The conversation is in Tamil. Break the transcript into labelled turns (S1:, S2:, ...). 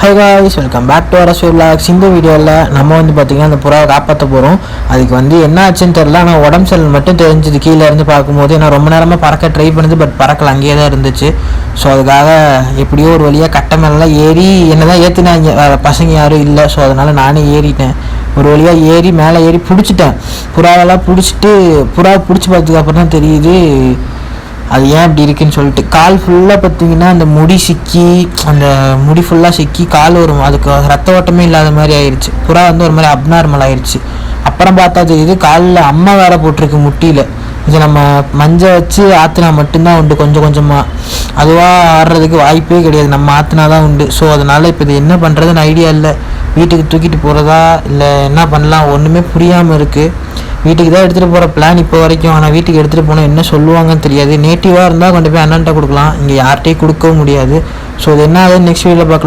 S1: High guys, welcome back to Arasu vlogs. இந்த வீடியோவில் நம்ம வந்து பார்த்திங்கன்னா அந்த புறாவை காப்பாற்ற போகிறோம். அதுக்கு வந்து என்ன ஆச்சுன்னு தெரில, ஆனால் உடம்பு சரியில்லை மட்டும் தெரிஞ்சுது கீழே இருந்து பார்க்கும்போது. ஏன்னா ரொம்ப நேரமாக பறக்க ட்ரை பண்ணுது, பட் பறக்கல, அங்கேயே தான் இருந்துச்சு. ஸோ அதுக்காக எப்படியோ ஒரு வழியாக கட்டை மேலாம் ஏறி என்ன தான் ஏற்றினாங்க, வேறு பசங்க யாரும் இல்லை. ஸோ அதனால் நானே ஏறிட்டேன். ஒரு வழியாக ஏறி மேலே ஏறி பிடிச்சிட்டேன். புறாவெல்லாம் புறாவை பிடிச்சி பார்த்ததுக்கு அப்புறம் தான் தெரியுது அது ஏன் இப்படி இருக்குன்னு சொல்லிட்டு. கால் ஃபுல்லாக பார்த்தீங்கன்னா அந்த முடி சிக்கி, அந்த முடி ஃபுல்லாக சிக்கி கால் ஒரு அதுக்கு ரத்த ஓட்டமே இல்லாத மாதிரி ஆயிடுச்சு. புறா வந்து ஒரு மாதிரி அப்நார்மல் ஆயிடுச்சு. அப்புறம் பார்த்தா தெரியுது காலில் அம்மா வேற போட்டிருக்கு முட்டியில். இது நம்ம மஞ்சள் வச்சு ஆற்றினா மட்டும்தான் உண்டு, கொஞ்சம் கொஞ்சமாக. அதுவாக ஆடுறதுக்கு வாய்ப்பே கிடையாது, நம்ம ஆற்றினா தான் உண்டு. ஸோ அதனால் இப்போ இது என்ன பண்ணுறதுன்னு ஐடியா இல்லை. வீட்டுக்கு தூக்கிட்டு போகிறதா இல்லை என்ன பண்ணலாம் ஒன்றுமே புரியாமல் இருக்குது. வீட்டுக்கு தான் எடுத்துகிட்டு போகிற பிளான் இப்போ வரைக்கும். ஆனால் வீட்டுக்கு எடுத்துகிட்டு போனால் என்ன சொல்லுவாங்கன்னு தெரியாது. நேட்டிவாக இருந்தால் கொண்டு போய் அண்ணன்ட்ட கொடுக்கலாம், இங்கே யார்கிட்டையும் கொடுக்கவும் முடியாது. ஸோ இது என்ன ஆகுதுன்னு நெக்ஸ்ட் வீடியோவில் பார்க்கலாம்.